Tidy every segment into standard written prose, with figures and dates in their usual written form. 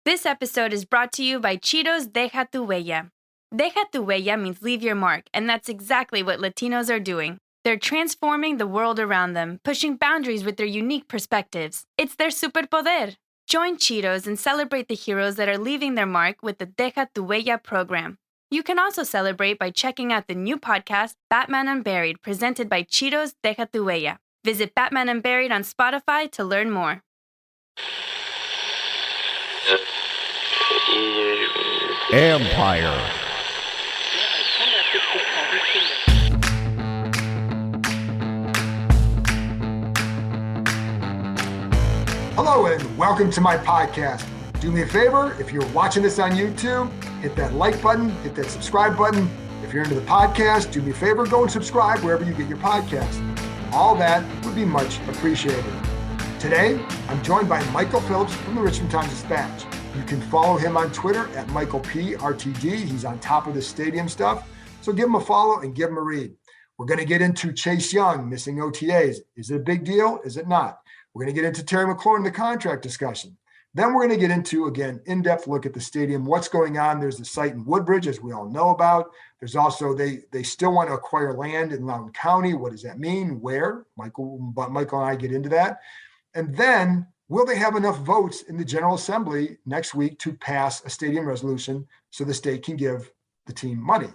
This episode is brought to you by Cheetos Deja Tu Huella. Deja Tu Huella means leave your mark, and that's exactly what Latinos are doing. They're transforming the world around them, pushing boundaries with their unique perspectives. It's their superpoder. Join Cheetos and celebrate the heroes that are leaving their mark with the Deja Tu Huella program. You can also celebrate by checking out the new podcast, Batman Unburied, presented by Cheetos Deja Tu Huella. Visit Batman Unburied on Spotify to learn more. Empire. Hello and welcome to my podcast. Do me a favor, if you're watching this on YouTube, hit that like button, hit that subscribe button. If you're into the podcast, do me a favor, go and subscribe wherever you get your podcast. All that would be much appreciated. Today, I'm joined by Michael Phillips from the Richmond Times Dispatch. You can follow him on Twitter at MichaelPRTD. He's on top of the stadium stuff. So give him a follow and give him a read. We're going to get into Chase Young missing OTAs. Is it a big deal? Is it not? We're going to get into Terry McLaurin, the contract discussion. Then we're going to get into, again, in-depth look at the stadium, what's going on. There's the site in Woodbridge, as we all know about. There's also, they still want to acquire land in Loudoun County. What does that mean? Where? Michael and I get into that. And then, will they have enough votes in the General Assembly next week to pass a stadium resolution so the state can give the team money?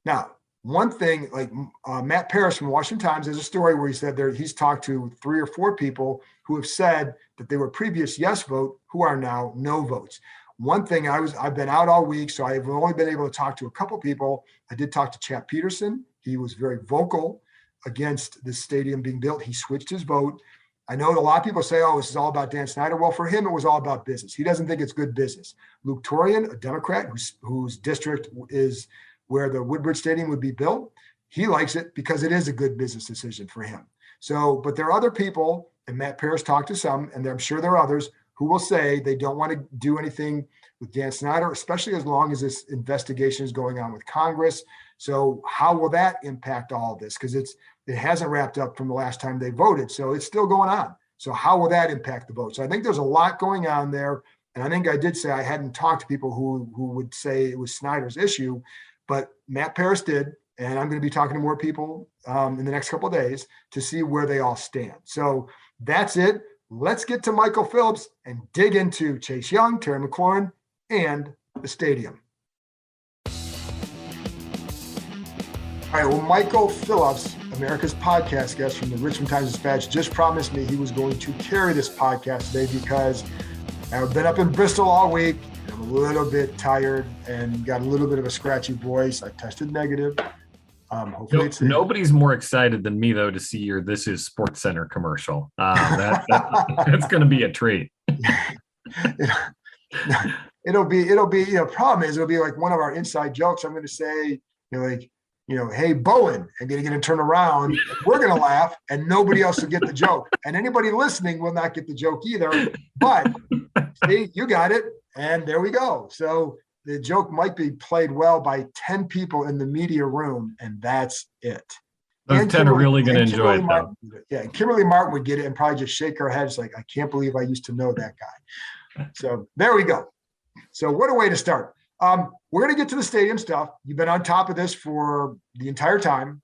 Now, one thing, like Matt Parris from Washington Times has a story where he said he's talked to 3 or 4 people who have said that they were previous yes vote who are now no votes. One thing, I've been out all week, so I've only been able to talk to a couple people. I did talk to Chap Peterson. He was very vocal against the stadium being built. He switched his vote. I know a lot of people say, oh, this is all about Dan Snyder. Well, for him, it was all about business. He doesn't think it's good business. Luke Torian, a Democrat whose district is where the Woodbridge Stadium would be built, he likes it because it is a good business decision for him. So, but there are other people, and Matt Parris talked to some, and I'm sure there are others who will say they don't want to do anything with Dan Snyder, especially as long as this investigation is going on with Congress. So how will that impact all of this? Because it hasn't wrapped up from the last time they voted, so it's still going on. So how will that impact the vote? So I think there's a lot going on there, and I think I did say I hadn't talked to people who would say it was Snyder's issue, but Matt Parris did, and I'm going to be talking to more people in the next couple of days to see where they all stand. So that's it. Let's get to Michael Phillips and dig into Chase Young, Terry McLaurin, and the stadium. All right, well, Michael Phillips, America's podcast guest from the Richmond Times Dispatch, just promised me he was going to carry this podcast today because I've been up in Bristol all week. I'm a little bit tired and got a little bit of a scratchy voice. I tested negative. Hopefully nobody's more excited than me, though, to see your This Is Sports Center commercial. That's going to be a treat. It'll be, problem is it'll be like one of our inside jokes. I'm going to say, hey, Bowen, I'm going to turn around. We're going to laugh and nobody else will get the joke. And anybody listening will not get the joke either. But see, you got it. And there we go. So the joke might be played well by 10 people in the media room, and that's it. Those 10 are really going to enjoy it, though. Yeah, and Kimberly Martin would get it and probably just shake her head. It's like, I can't believe I used to know that guy. So there we go. So what a way to start. We're going to get to the stadium stuff. You've been on top of this for the entire time,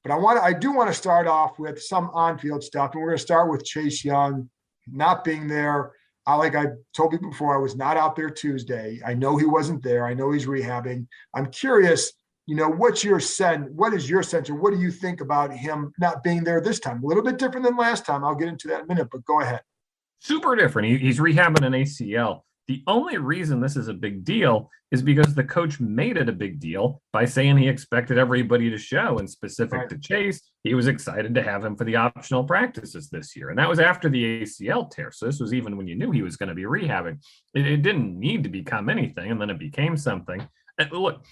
but I do want to start off with some on-field stuff, and we're going to start with Chase Young not being there. Like I told people before, I was not out there Tuesday. I know he wasn't there. I know he's rehabbing. I'm curious, what's your sense? What is your sense, or what do you think about him not being there this time? A little bit different than last time. I'll get into that in a minute, but go ahead. Super different. He's rehabbing an ACL. The only reason this is a big deal is because the coach made it a big deal by saying he expected everybody to show, and specific to Chase, he was excited to have him for the optional practices this year. And that was after the ACL tear. So this was even when you knew he was going to be rehabbing. It didn't need to become anything, and then it became something. And look,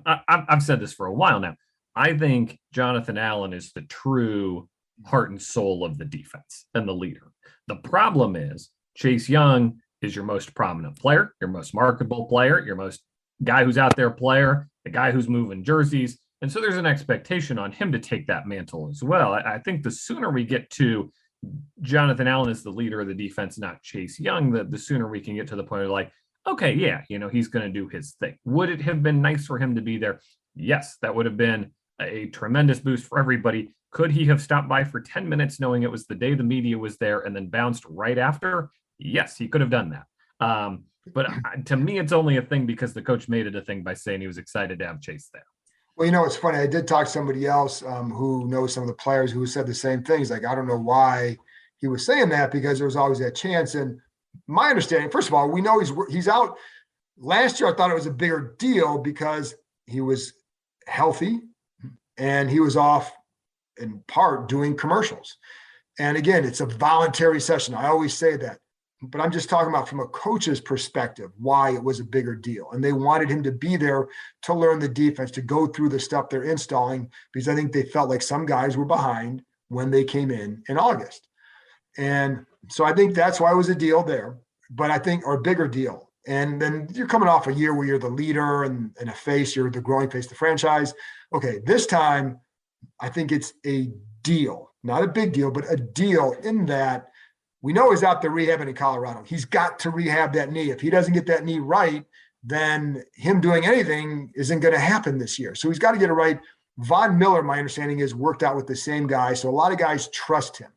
I've said this for a while now. I think Jonathan Allen is the true heart and soul of the defense and the leader. The problem is Chase Young is your most prominent player, your most marketable player, your most guy who's out there player, the guy who's moving jerseys. And so there's an expectation on him to take that mantle as well. I think the sooner we get to Jonathan Allen is the leader of the defense, not Chase Young, the sooner we can get to the point of like, okay, yeah, he's going to do his thing. Would it have been nice for him to be there? Yes, that would have been a tremendous boost for everybody. Could he have stopped by for 10 minutes knowing it was the day the media was there and then bounced right after? Yes, he could have done that. But to me, it's only a thing because the coach made it a thing by saying he was excited to have Chase there. Well, it's funny. I did talk to somebody else who knows some of the players who said the same things. Like, I don't know why he was saying that, because there was always that chance. And my understanding, first of all, we know he's out. Last year, I thought it was a bigger deal because he was healthy and he was off in part doing commercials. And again, it's a voluntary session. I always say that. But I'm just talking about from a coach's perspective, why it was a bigger deal. And they wanted him to be there to learn the defense, to go through the stuff they're installing, because I think they felt like some guys were behind when they came in August. And so I think that's why it was a deal there, but I think, or a bigger deal. And then you're coming off a year where you're the leader and a face, you're the growing face of the franchise. Okay, this time, I think it's a deal, not a big deal, but a deal in that we know he's out there rehabbing in Colorado. He's got to rehab that knee. If he doesn't get that knee right, then him doing anything isn't going to happen this year. So he's got to get it right. Von Miller, my understanding is, worked out with the same guy. So a lot of guys trust him.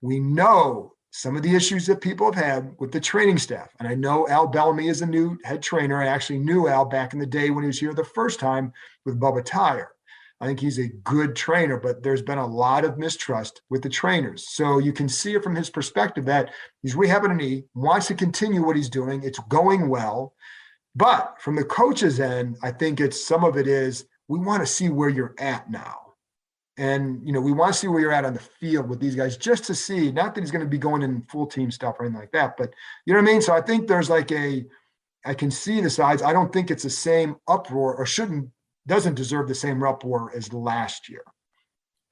We know some of the issues that people have had with the training staff. And I know Al Bellamy is a new head trainer. I actually knew Al back in the day when he was here the first time with Bubba Tyre. I think he's a good trainer, but there's been a lot of mistrust with the trainers. So you can see it from his perspective that he's rehabbing a knee, wants to continue what he's doing. It's going well. But from the coach's end, I think some of it is, we want to see where you're at now. And, we want to see where you're at on the field with these guys, just to see, not that he's going to be going in full team stuff or anything like that, but you know what I mean? So I think there's I can see the sides. I don't think it's the same uproar, or doesn't deserve the same uproar as last year.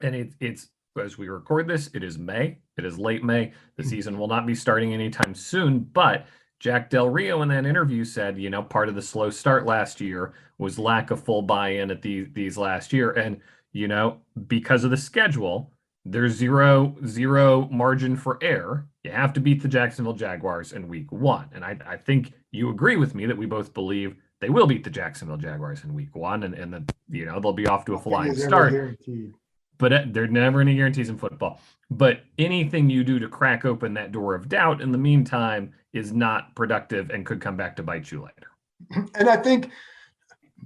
And it's as we record this, it is May. It is late May. The season will not be starting anytime soon, but Jack Del Rio in that interview said, part of the slow start last year was lack of full buy-in at these last year. And, because of the schedule, there's zero margin for error. You have to beat the Jacksonville Jaguars in week 1. And I think you agree with me that we both believe they will beat the Jacksonville Jaguars in week 1, and then, they'll be off to a flying start. Guaranteed. But there are never any guarantees in football. But anything you do to crack open that door of doubt in the meantime is not productive and could come back to bite you later. And I think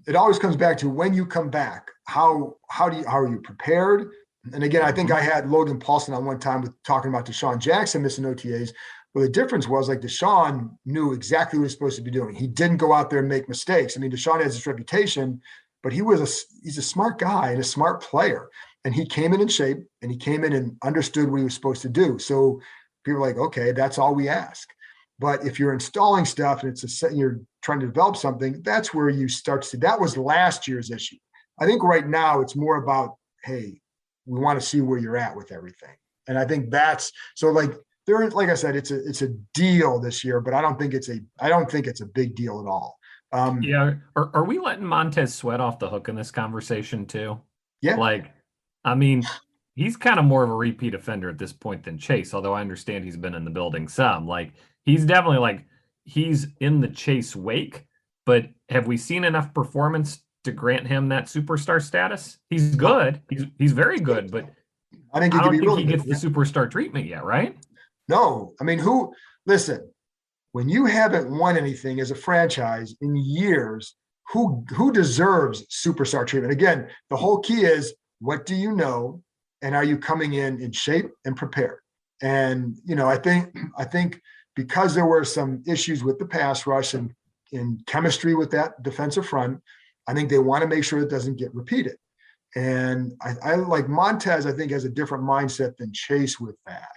it always comes back to, when you come back, how are you prepared? And again, I think I had Logan Paulson on one time with talking about Deshaun Jackson missing OTAs. Well, the difference was, Deshaun knew exactly what he was supposed to be doing. He didn't go out there and make mistakes. I mean, Deshaun has this reputation, but he's a smart guy and a smart player. And he came in shape, and he came in and understood what he was supposed to do. So people are like, okay, that's all we ask. But if you're installing stuff and you're trying to develop something, that's where you start to see. That was last year's issue. I think right now it's more about, hey, we want to see where you're at with everything. And I think that's so, like I said, it's a deal this year, but I don't think it's a big deal at all. Yeah. Are we letting Montez Sweat off the hook in this conversation too? Yeah. He's kind of more of a repeat offender at this point than Chase, although I understand he's been in the building some. He's definitely he's in the Chase wake, but have we seen enough performance to grant him that superstar status? He's good. He's very good, but I don't think he gets the superstar treatment yet, right? No. I mean, listen, when you haven't won anything as a franchise in years, who deserves superstar treatment? Again, the whole key is, what do you know? And are you coming in shape and prepared? And, I think because there were some issues with the pass rush and in chemistry with that defensive front, I think they want to make sure it doesn't get repeated. And I like Montez, I think, has a different mindset than Chase with that.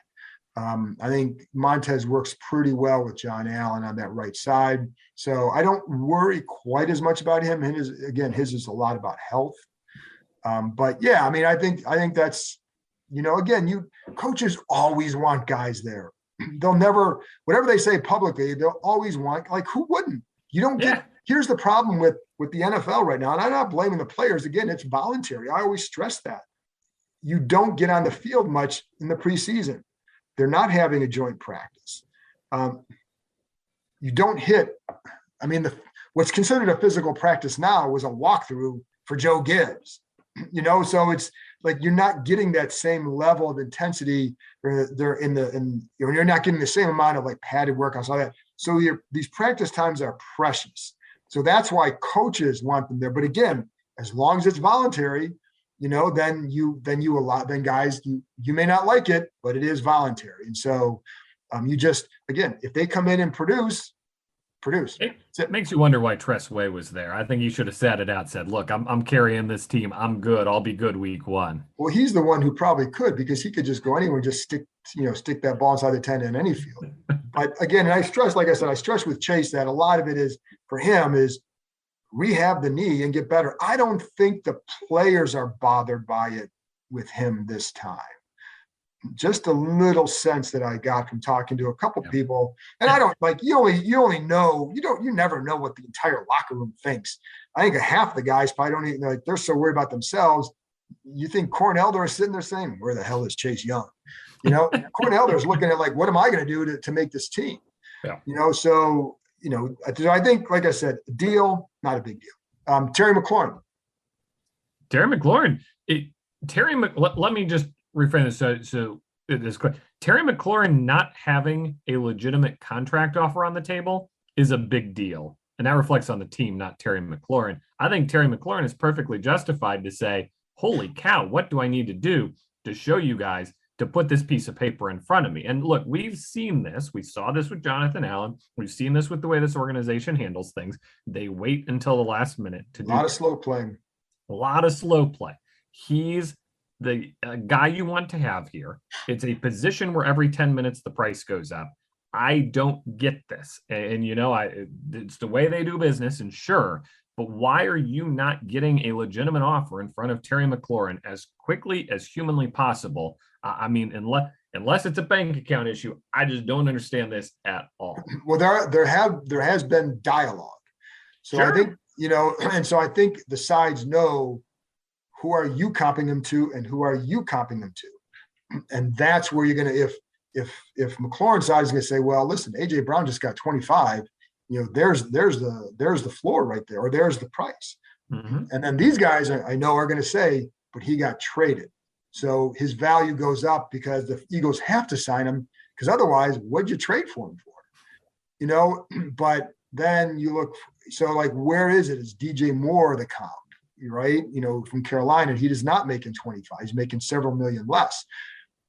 I think Montez works pretty well with John Allen on that right side. So I don't worry quite as much about him. His is a lot about health. But yeah, I think that's, coaches always want guys there. They'll never, whatever they say publicly, they'll always want, who wouldn't? You don't get, here's the problem with the NFL right now. And I'm not blaming the players. Again, it's voluntary. I always stress that. You don't get on the field much in the preseason. they're not having a joint practice. You don't hit. I mean, what's considered a physical practice now was a walkthrough for Joe Gibbs. So it's like you're not getting that same level of intensity. You're not getting the same amount of like padded workouts, all that. So these practice times are precious. So that's why coaches want them there. But again, as long as it's voluntary, then guys, you may not like it, but it is voluntary. And so again, if they come in and produce. It makes you wonder why Tress Way was there. I think he should have sat it out, said, look, I'm carrying this team. I'm good. I'll be good week 1. Well, he's the one who probably could, because he could just go anywhere, just stick that ball inside the 10 in any field. But again, and I stress with Chase that a lot of it is for him is rehab the knee and get better. I don't think the players are bothered by it with him this time. Just a little sense that I got from talking to a couple people, and I don't like you never know what the entire locker room thinks. I think half the guys probably don't even they're so worried about themselves. You think Cornelder is sitting there saying, "Where the hell is Chase Young?" Cornelder is looking at like, "What am I going to do to make this team?" Yeah. So I think, like I said, deal, not a big deal. Terry McLaurin. Let me just reframe this. So it is quick. Terry McLaurin not having a legitimate contract offer on the table is a big deal. And that reflects on the team, not Terry McLaurin. I think Terry McLaurin is perfectly justified to say, holy cow, what do I need to do to show you guys to put this piece of paper in front of me? And look, we've seen this. We saw this with Jonathan Allen. We've seen this with the way this organization handles things. They wait until the last minute to do a lot of slow playing. A lot of slow play. He's the guy you want to have here. It's a position where every 10 minutes the price goes up. I don't get this. And it's the way they do business, and sure, but why are you not getting a legitimate offer in front of Terry McLaurin as quickly as humanly possible? I mean, unless it's a bank account issue, I just don't understand this at all. Well, there has been dialogue. So sure. I think, and so I think the sides know who are you comping them to and who are you comping them to. And that's where you're going to, if McLaurin's side is going to say, well, listen, AJ Brown just got 25, there's the floor right there, or there's the price. Mm-hmm. And then these guys I know are going to say, but he got traded. So his value goes up because the Eagles have to sign him, because otherwise, what'd you trade for him for? But then you look, so like, where is it? Is DJ Moore the comp, right? From Carolina, he is not making 25. He's making several million less.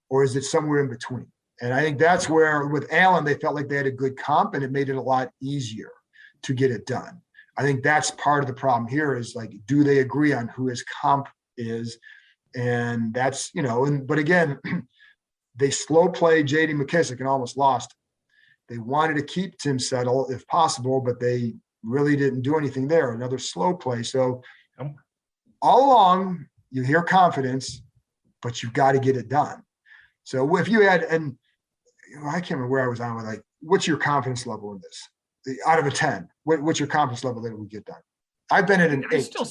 Or is it somewhere in between? And I think that's where with Allen, they felt like they had a good comp, and it made it a lot easier to get it done. I think that's part of the problem here is like, do they agree on who his comp is? And that's, but again, they slow played J.D. McKissick and almost lost. They wanted to keep Tim Settle if possible, but they really didn't do anything there. Another slow play. So all along, you hear confidence, but you've got to get it done. So if you had, and I can't remember where I was on with, like, what's your confidence level in this? Out of a 10, what's your confidence level that it would get done? I've been at an 8. I still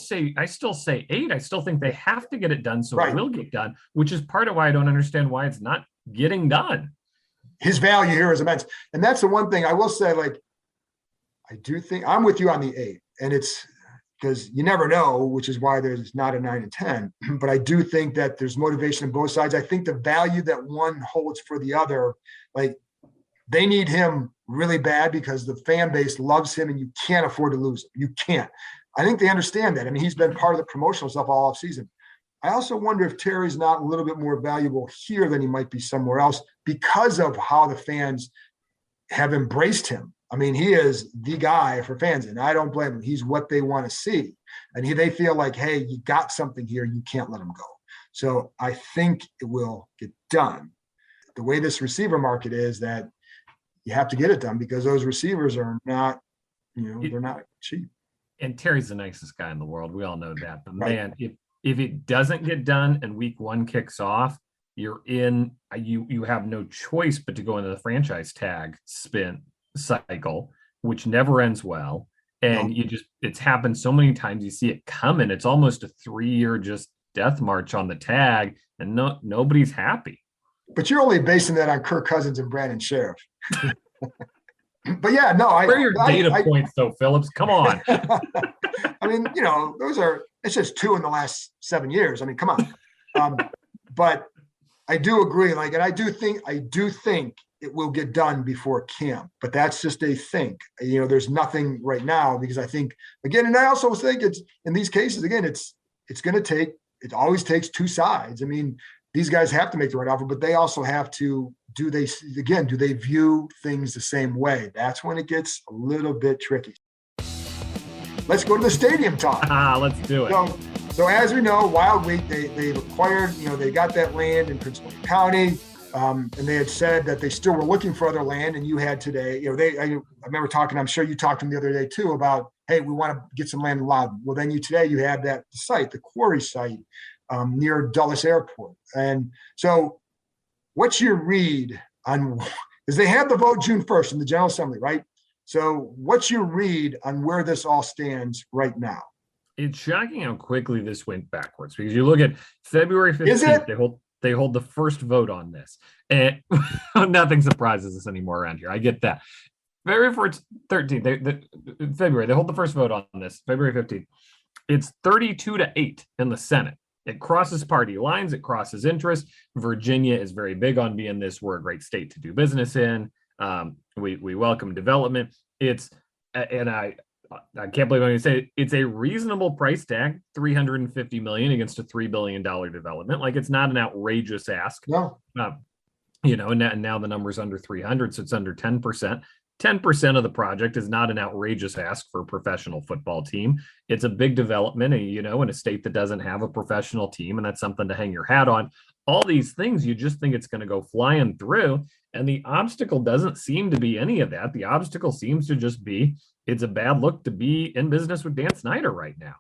say 8. I still think they have to get it done, so right. It will get done, which is part of why I don't understand why it's not getting done. His value here is immense. And that's the one thing I will say, like, I do think I'm with you on the 8, and it's because you never know, which is why there's not a 9 and 10, but I do think that there's motivation on both sides. I think the value that one holds for the other, like, they need him really bad because the fan base loves him and you can't afford to lose him. You can't. I think they understand that. I mean, he's been part of the promotional stuff all off season. I also wonder if Terry's not a little bit more valuable here than he might be somewhere else because of how the fans have embraced him. I mean, he is the guy for fans, and I don't blame him. He's what they want to see. And they feel like, hey, you got something here. You can't let him go. So I think it will get done. The way this receiver market is that you have to get it done because those receivers are not, they're not cheap. And Terry's the nicest guy in the world. We all know that. But right. Man, if it doesn't get done and week 1 kicks off, you have no choice but to go into the franchise tag spin cycle, which never ends well. And it's happened so many times. You see it coming. It's almost a 3-year just death march on the tag, and nobody's happy. But you're only basing that on Kirk Cousins and Brandon Sheriff. But yeah, no, where are your data points though, Phillips? Come on. I mean, it's just 2 in the last 7 years. I mean, come on. But I do agree. And I do think it will get done before camp, but that's just a think. There's nothing right now because I think again, and I also think it's in these cases again, it's going to take. It always takes 2 sides. I mean, these guys have to make the right offer, but they also have to. Do they view things the same way? That's when it gets a little bit tricky. Let's go to the stadium talk. Let's do it. So as we know, Wild Wheat, they've acquired, they got that land in Prince William County, and they had said that they still were looking for other land. And you had today, I remember talking, I'm sure you talked to them the other day too, about, hey, we want to get some land in Loudon. Well, then you had that site, the quarry site near Dulles Airport. And so what's your read on, because they had the vote June 1st in the General Assembly, right? So what's your read on where this all stands right now? It's shocking how quickly this went backwards because you look at February 15th, they hold the first vote on this. And nothing surprises us anymore around here. I get that. February 13th, February, they hold the first vote on this, February 15th. It's 32-8 in the Senate. It crosses party lines. It crosses interests. Virginia is very big on being this. We're a great state to do business in. We welcome development. I can't believe I'm going to say it. It's a reasonable price tag, $350 million against a $3 billion development. Like it's not an outrageous ask. No. And now the number's under 300, so it's under 10%. 10% of the project is not an outrageous ask for a professional football team. It's a big development, in a state that doesn't have a professional team, and that's something to hang your hat on. All these things, you just think it's going to go flying through, and the obstacle doesn't seem to be any of that. The obstacle seems to just be it's a bad look to be in business with Dan Snyder right now.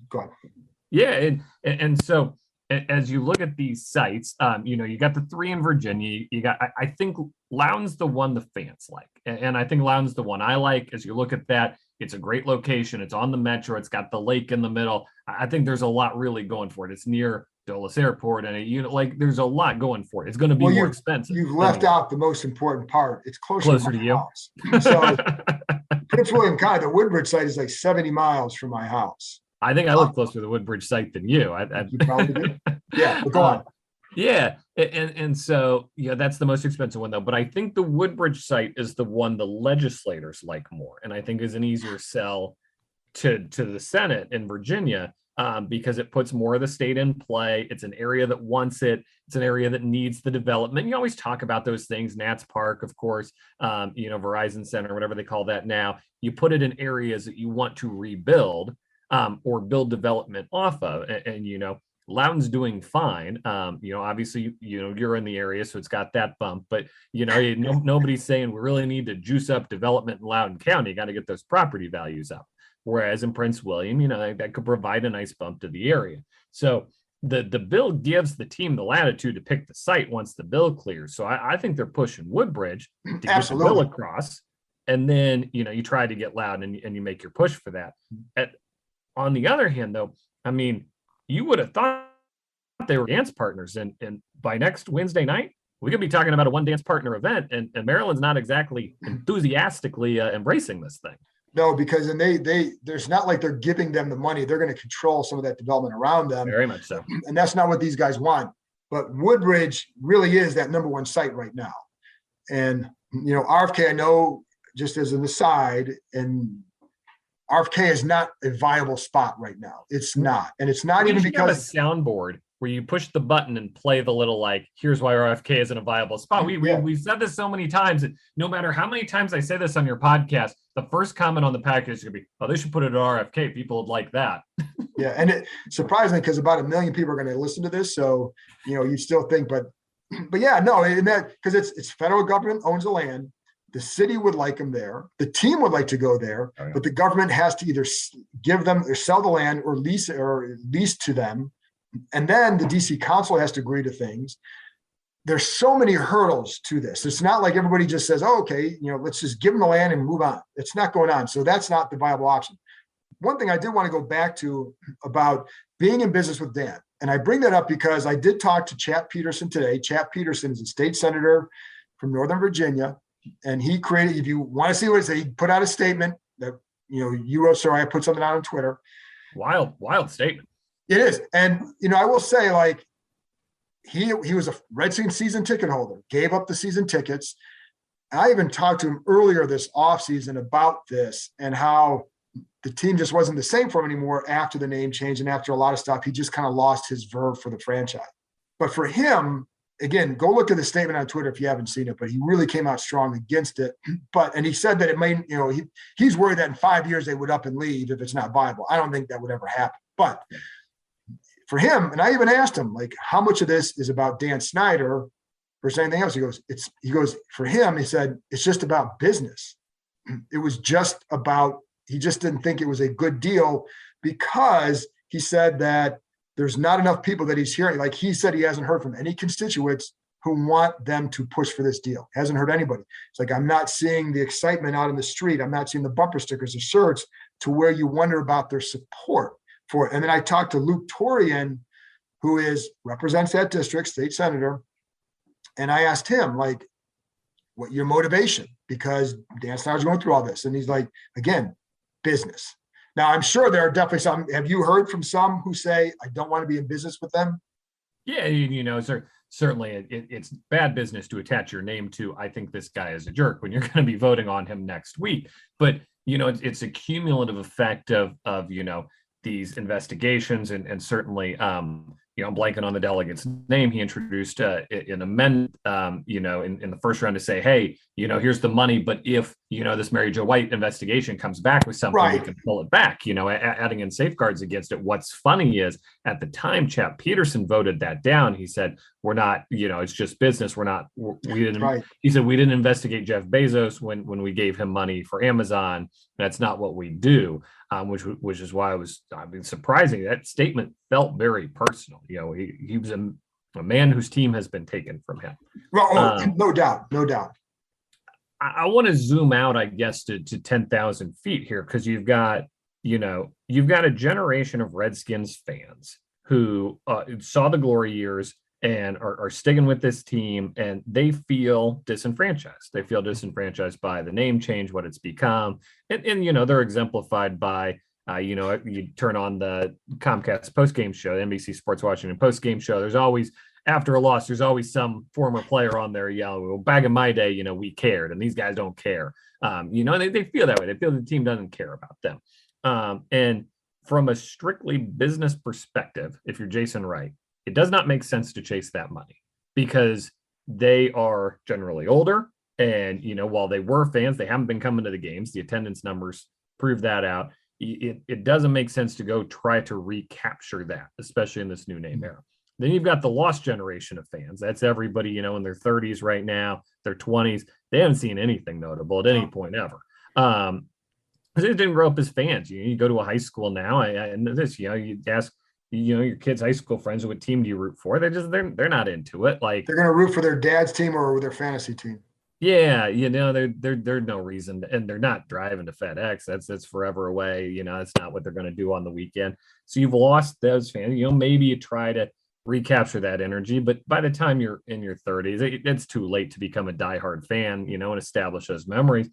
Go on. Yeah, and so as you look at these sites, you got the 3 in Virginia. You got, I think Loudon's the one the fans like, and I think Loudon's the one I like. As you look at that, it's a great location. It's on the metro. It's got the lake in the middle. I think there's a lot really going for it. It's near Dulles Airport, and there's a lot going for it. It's going to be more expensive. You've left out the most important part. It's closer to you. House. So Prince William County, the Woodbridge site is like 70 miles from my house. I think I live closer to the Woodbridge site than you. You probably do. Yeah, but go on. Yeah, and so that's the most expensive one though. But I think the Woodbridge site is the one the legislators like more, and I think is an easier sell to the Senate in Virginia because it puts more of the state in play. It's an area that wants it. It's an area that needs the development. You always talk about those things. Nats Park, of course, Verizon Center, whatever they call that now. You put it in areas that you want to rebuild. Or build development off of, and Loudon's doing fine. Obviously, you're in the area, so it's got that bump. But nobody's saying we really need to juice up development in Loudoun County. You got to get those property values up. Whereas in Prince William, that could provide a nice bump to the area. So the bill gives the team the latitude to pick the site once the bill clears. So I think they're pushing Woodbridge to get the bill across, and then you try to get Loudoun and you make your push for that. On the other hand, though, I mean, you would have thought they were dance partners, and by next Wednesday night, we could be talking about a one dance partner event, and Maryland's not exactly enthusiastically embracing this thing. No, because there's not like they're giving them the money. They're going to control some of that development around them. Very much so. And that's not what these guys want. But Woodbridge really is that number one site right now. And, RFK, I know, just as an aside, and RFK is not a viable spot right now. It's not. And it's not even because have a soundboard where you push the button and play the little, here's why RFK isn't a viable spot. We've said this so many times that no matter how many times I say this on your podcast, the first comment on the package is going to be, oh, they should put it at RFK. People would like that. Yeah. And it surprisingly, because about 1 million people are going to listen to this. So, you still think, but yeah, no, because it's federal government owns the land. The city would like them there. The team would like to go there, but the government has to either give them or sell the land or lease to them. And then the DC council has to agree to things. There's so many hurdles to this. It's not like everybody just says, oh, okay, let's just give them the land and move on. It's not going on. So that's not the viable option. One thing I did want to go back to about being in business with Dan, And I bring that up because I did talk to Chap Peterson today. Chap Peterson is a state senator from Northern Virginia. And he created, if you want to see what it said, he put out a statement that, you wrote, sorry, I put something out on Twitter. Wild statement. It is. And, I will say, like, he was a Redskins season ticket holder, gave up the season tickets. I even talked to him earlier this offseason about this and how the team just wasn't the same for him anymore after the name change and after a lot of stuff. He just kind of lost his verve for the franchise. But for him, again, go look at the statement on Twitter if you haven't seen it, but he really came out strong against it. And he said that it may, he's worried that in 5 years they would up and leave if it's not viable. I don't think that would ever happen. But for him, and I even asked him, like, how much of this is about Dan Snyder versus anything else? He goes, for him, he said, it's just about business. It was just about, he just didn't think it was a good deal because he said that there's not enough people that he's hearing. Like he said, he hasn't heard from any constituents who want them to push for this deal. Hasn't heard anybody. It's like, I'm not seeing the excitement out in the street. I'm not seeing the bumper stickers or shirts to where you wonder about their support for it. And then I talked to Luke Torian, who represents that district, state senator. And I asked him, like, what your motivation? Because Dan Snyder's going through all this. And he's like, again, business. Now, I'm sure there are definitely some. Have you heard from some who say, I don't want to be in business with them? Yeah, certainly it's bad business to attach your name to, I think this guy is a jerk, when you're going to be voting on him next week. But, it's a cumulative effect of these investigations and certainly, I'm blanking on the delegate's name. He introduced an amendment, in the first round to say, hey, here's the money, but if, this Mary Jo White investigation comes back with something, right, we can pull it back, adding in safeguards against it. What's funny is at the time, Chap Peterson voted that down. He said, we're not, it's just business. We didn't, right. He said, we didn't investigate Jeff Bezos when we gave him money for Amazon. That's not what we do. Which is why surprising. That statement felt very personal. He was a man whose team has been taken from him. Well, no doubt. I want to zoom out, I guess, to 10,000 feet here, because you've got a generation of Redskins fans who saw the glory years and are sticking with this team, and they feel disenfranchised. They feel disenfranchised by the name change, what it's become. And they're exemplified by, you turn on the Comcast postgame show, the NBC Sports Washington postgame show. There's always, after a loss, there's always some former player on there yelling, well, back in my day, we cared, and these guys don't care. They feel that way. They feel the team doesn't care about them. And from a strictly business perspective, if you're Jason Wright, it does not make sense to chase that money because they are generally older. And, while they were fans, they haven't been coming to the games. The attendance numbers prove that out. It doesn't make sense to go try to recapture that, especially in this new name era. Then you've got the lost generation of fans. That's everybody, in their 30s right now, their 20s. They haven't seen anything notable at any point ever. Because they didn't grow up as fans. You go to a high school now, and this, you ask, your kids' high school friends, what team do you root for? They're not into it. Like, they're going to root for their dad's team or their fantasy team. Yeah, there's no reason, and they're not driving to FedEx. That's forever away. That's not what they're going to do on the weekend. So you've lost those fans. Maybe you try to recapture that energy, but by the time you're in your 30s, it's too late to become a diehard fan, and establish those memories.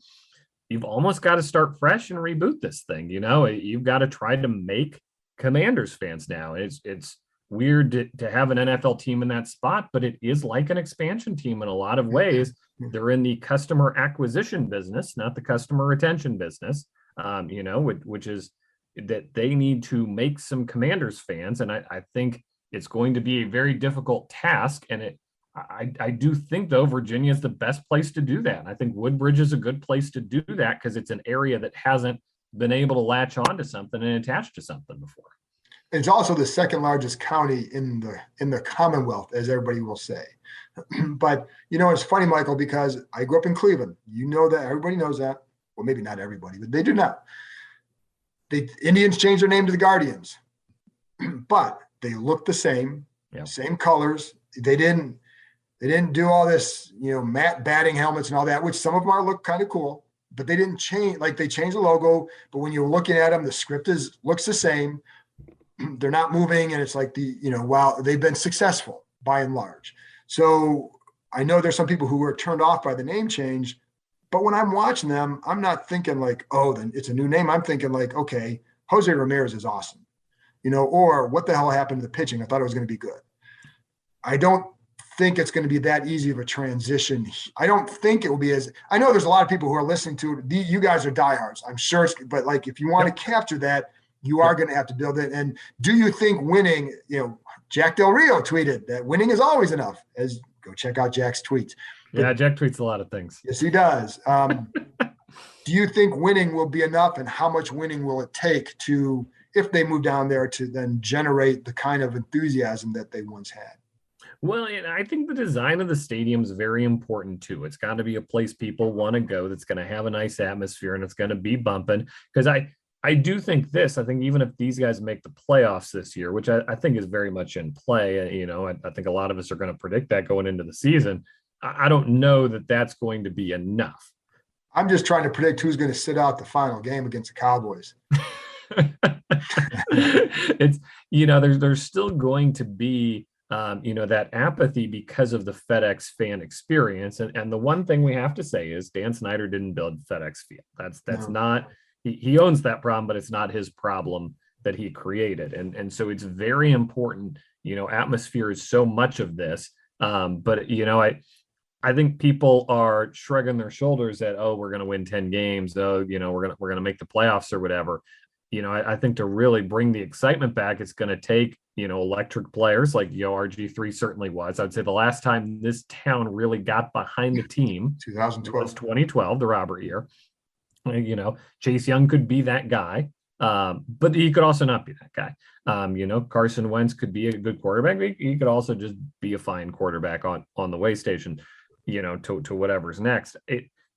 You've almost got to start fresh and reboot this thing. You've got to try to make Commanders fans now. It's weird to have an NFL team in that spot, but it is like an expansion team in a lot of ways. They're in the customer acquisition business, not the customer retention business, which is that they need to make some Commanders fans. And I think it's going to be a very difficult task. And I do think, though, Virginia is the best place to do that. And I think Woodbridge is a good place to do that because it's an area that hasn't been able to latch on to something and attach to something before. It's also the second largest county in the Commonwealth, as everybody will say. But, it's funny, Michael, because I grew up in Cleveland. That everybody knows that. Well, maybe not everybody, but they do not. The Indians changed their name to the Guardians, but they look the same, same colors. They didn't do all this, matte batting helmets and all that, which some of them look kind of cool, but they didn't change. Like, they changed the logo, but when you're looking at them, the script looks the same. they're not moving, and it's like while they've been successful by and large. So I know there's some people who were turned off by the name change, but when I'm watching them, I'm not thinking like, oh, then it's a new name. I'm thinking like, okay, Jose Ramirez is awesome, or what the hell happened to the pitching? I thought it was going to be good. I don't think it's going to be that easy of a transition. I don't think it will be I know there's a lot of people who are listening to it. You guys are diehards, I'm sure. But like, if you want to capture that, you are going to have to build it. And do you think winning, Jack Del Rio tweeted that winning is always enough. Go check out Jack's tweets. Yeah, Jack tweets a lot of things. Yes, he does. Do you think winning will be enough, and how much winning will it take if they move down there, to then generate the kind of enthusiasm that they once had? Well, and I think the design of the stadium is very important too. It's got to be a place people want to go, that's going to have a nice atmosphere, and it's going to be bumping. Because I do think I think even if these guys make the playoffs this year, which I think is very much in play, I think a lot of us are going to predict that going into the season. I don't know that that's going to be enough. I'm just trying to predict who's going to sit out the final game against the Cowboys. It's, there's still going to be, that apathy because of the FedEx fan experience. And the one thing we have to say is Dan Snyder didn't build FedEx Field. That's not, he owns that problem, but it's not his problem that he created. And so it's very important, atmosphere is so much of this. But I think people are shrugging their shoulders at, oh, we're going to win 10 games. Oh, we're going to make the playoffs or whatever. I think to really bring the excitement back, it's going to take, electric players like RG3 certainly was. I'd say the last time this town really got behind the team 2012 was 2012, the Robert year. Chase Young could be that guy, but he could also not be that guy. Carson Wentz could be a good quarterback. He could also just be a fine quarterback on the way station, to whatever's next.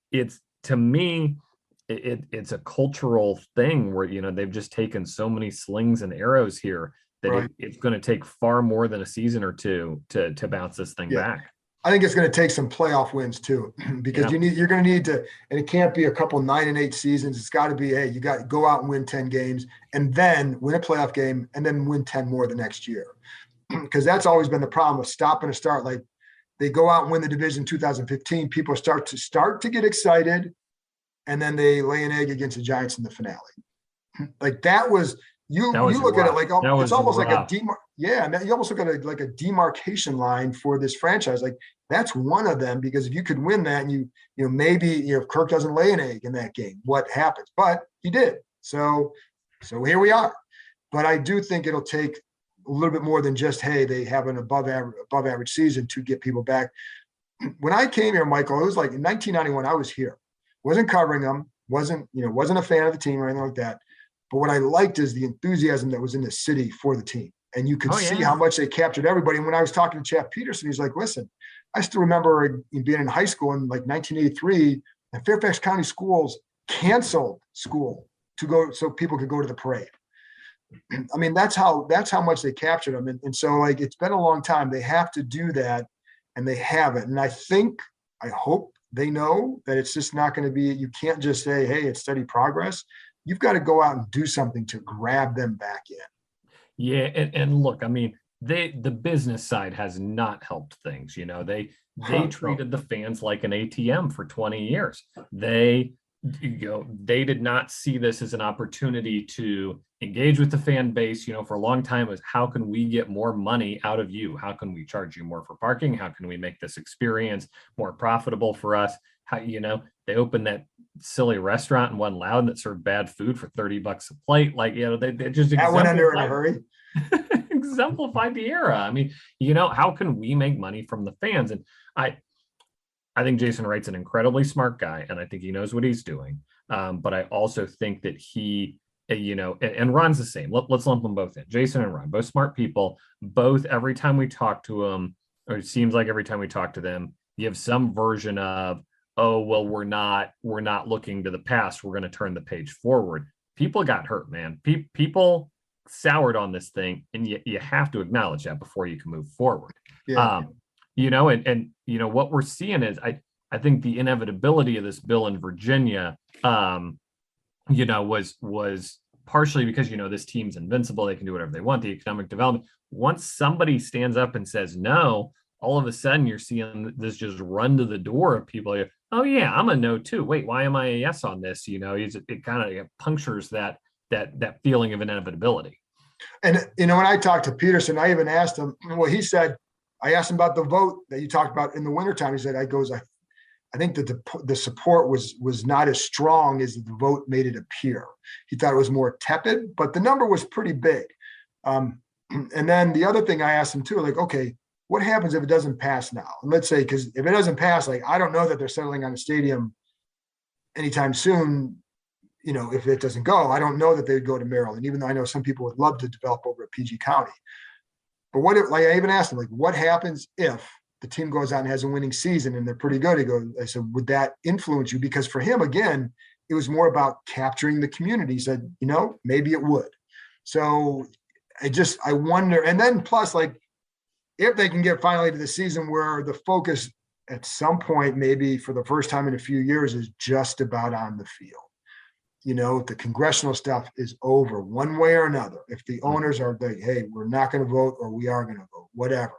It's to me, it's a cultural thing where, they've just taken so many slings and arrows here that right. It's going to take far more than a season or two to bounce this thing back. I think it's going to take some playoff wins too, because you're going to need to, and it can't be a couple 9-8 seasons. It's got to be, hey, you got to go out and win 10 games and then win a playoff game and then win 10 more the next year. Because that's always been the problem with stop and a start. Like, they go out and win the division in 2015. People start to get excited, and then they lay an egg against the Giants in the finale. Like, that was you look at it like, it's almost like you almost look at it like a demarcation line for this franchise. Like, that's one of them, because if you could win that, and maybe if Kirk doesn't lay an egg in that game, what happens? But he did. So here we are. But I do think it'll take a little bit more than just, hey, they have an above average season to get people back. When I came here, Michael, it was like in 1991, I was here, wasn't covering them, wasn't a fan of the team or anything like that. But what I liked is the enthusiasm that was in the city for the team. And you could see how much they captured everybody. And when I was talking to Chap Peterson, he's like, listen, I still remember being in high school in like 1983, and Fairfax County schools canceled school to go so people could go to the parade. I mean, that's how much they captured them. And so, like, it's been a long time. They have to do that, and they have it. And I hope they know that it's just not going to be, you can't just say, hey, it's steady progress. You've got to go out and do something to grab them back in. Yeah. And look, I mean, the business side has not helped things. They treated the fans like an ATM for 20 years. They did not see this as an opportunity to engage with the fan base. For a long time, it was, how can we get more money out of you? How can we charge you more for parking? How can we make this experience more profitable for us? How, they opened that silly restaurant in One Loud that served bad food for $30 a plate. Like, they just that went under in a hurry. Exemplified the era. I mean, how can we make money from the fans? And I think Jason Wright's an incredibly smart guy, and I think he knows what he's doing. But I also think that he, and Ron's the same. Let's lump them both in. Jason and Ron, both smart people. Both, every time we talk to them, or it seems like every time we talk to them, give some version of, oh, well, we're not looking to the past. We're going to turn the page forward. People got hurt, man. People soured on this thing, and you have to acknowledge that before you can move forward. Yeah. What we're seeing is, I think the inevitability of this bill in Virginia, was partially because, this team's invincible. They can do whatever they want, the economic development. Once somebody stands up and says no, all of a sudden you're seeing this just run to the door of people. Like, oh yeah, I'm a no too. Wait, why am I a yes on this? It kind of punctures that feeling of inevitability. And, when I talked to Peterson, I even asked him, well, he said, I asked him about the vote that you talked about in the wintertime. He said, I think that the support was not as strong as the vote made it appear. He thought it was more tepid, but the number was pretty big. And then the other thing I asked him too, like, okay, what happens if it doesn't pass now? And let's say, because if it doesn't pass, like, I don't know that they're settling on a stadium anytime soon. If it doesn't go, I don't know that they would go to Maryland, even though I know some people would love to develop over at PG County. But what if, like, I even asked him, like, what happens if the team goes out and has a winning season and they're pretty good? I said, would that influence you? Because for him, again, it was more about capturing the community. He said, maybe it would. So I wonder. And then plus, like, if they can get finally to the season where the focus at some point, maybe for the first time in a few years, is just about on the field. If the congressional stuff is over one way or another, if the owners are like, hey, we're not going to vote, or we are going to vote, whatever.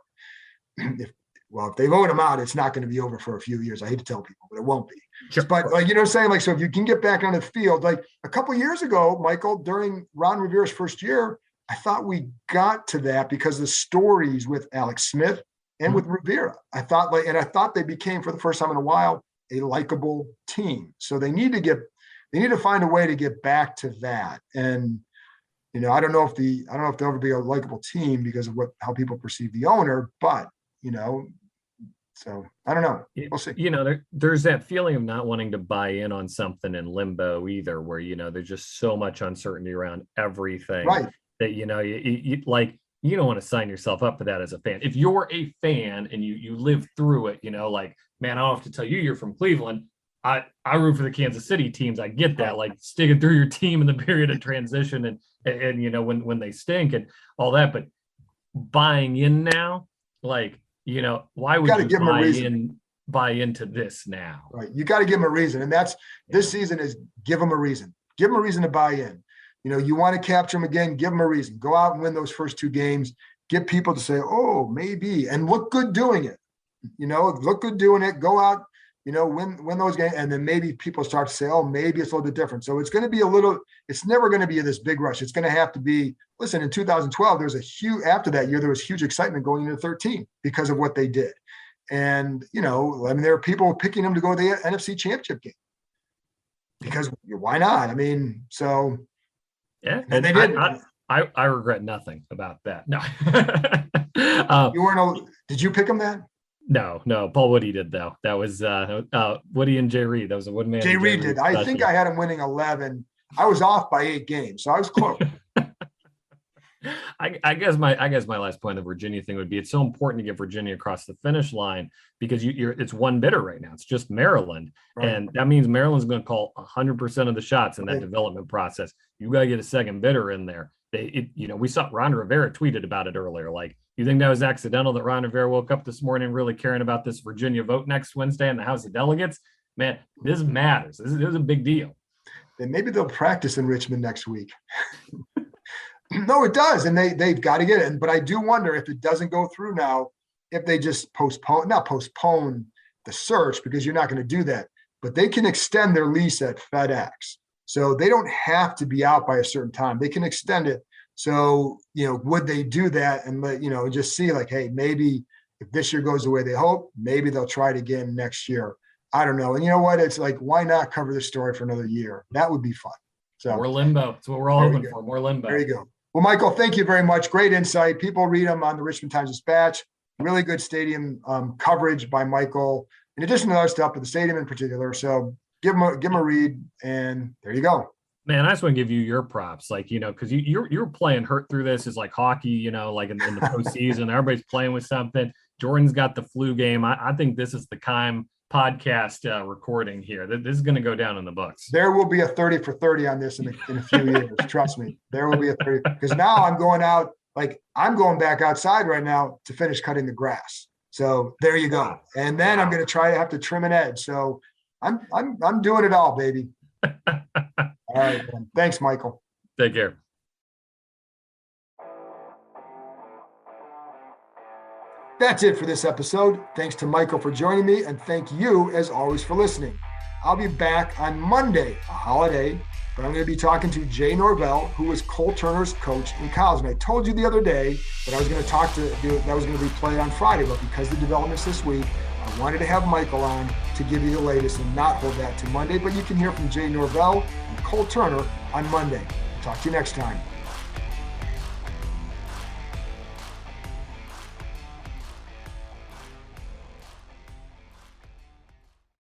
If they vote them out, it's not going to be over for a few years. I hate to tell people, but it won't be. Sure. But like, what I'm saying? Like, so if you can get back on the field, like a couple of years ago, Michael, during Ron Rivera's first year, I thought we got to that because the stories with Alex Smith and with Rivera, I thought they became, for the first time in a while, a likable team. So they need to find a way to get back to that. And, I don't know if they'll ever be a likable team because of how people perceive the owner, but, so I don't know. We'll see. There's that feeling of not wanting to buy in on something in limbo either, where, there's just so much uncertainty around everything, right? That, you don't want to sign yourself up for that as a fan. If you're a fan and you live through it, like, man, I don't have to tell you you're from Cleveland. I root for the Kansas City teams. I get that, like sticking through your team in the period of transition and when they stink and all that. But buying in now, like, why would you buy into this now? Right. You got to give them a reason. And this season is give them a reason. Give them a reason to buy in. You want to capture them again, give them a reason. Go out and win those first two games. Get people to say, oh, maybe, and look good doing it. Look good doing it. Go out, win those games. And then maybe people start to say, oh, maybe it's a little bit different. So it's going to be it's never going to be this big rush. It's going to have to be, listen, in 2012, after that year, there was huge excitement going into 13 because of what they did. And, there are people picking them to go to the NFC Championship game because why not? So. Yeah, and they did. I regret nothing about that. No. Did you pick them that? No. Paul Woody did though. That was Woody and Jay Reed. That was a Woodman. Jay Reed did. I think I had him winning 11. I was off by 8 games, so I was close. I guess my last point of the Virginia thing would be it's so important to get Virginia across the finish line because it's one bidder right now. It's just Maryland. Right. And that means Maryland's going to call 100% of the shots in that development process. You got to get a second bidder in there. We saw Ron Rivera tweeted about it earlier. Like, you think that was accidental that Ron Rivera woke up this morning really caring about this Virginia vote next Wednesday in the House of Delegates? Man, this matters. This is a big deal. Then maybe they'll practice in Richmond next week. No, it does. And they've got to get it. But I do wonder if it doesn't go through now, if they just postpone the search, because you're not going to do that, but they can extend their lease at FedEx. So they don't have to be out by a certain time. They can extend it. So, would they do that and just see like, hey, maybe if this year goes the way they hope, maybe they'll try it again next year. I don't know. And you know what? It's like, why not cover this story for another year? That would be fun. So more limbo. That's what we're all hoping for. More limbo. There you go. Well, Michael, thank you very much. Great insight. People read them on the Richmond Times Dispatch. Really good stadium coverage by Michael, in addition to other stuff, but the stadium in particular. So give him a read, and there you go. Man, I just want to give you your props, like, because you're playing hurt through this is like hockey, like in the postseason, everybody's playing with something. Jordan's got the flu game. I think this is the Keim podcast recording here. This is going to go down in the books. There will be a 30 for 30 on this in a few years. Trust me. There will be a 30 because now I'm going out. Like, I'm going back outside right now to finish cutting the grass. So there you go. And then I'm going to have to trim an edge. So I'm doing it all, baby. All right, man. Thanks, Michael. Take care. That's it for this episode. Thanks to Michael for joining me, and thank you, as always, for listening. I'll be back on Monday, a holiday, but I'm going to be talking to Jay Norvell, who was Cole Turner's coach in college. And I told you the other day that I was going to that was going to be played on Friday, but because of the developments this week, I wanted to have Michael on to give you the latest and not hold that to Monday. But you can hear from Jay Norvell and Cole Turner on Monday. Talk to you next time.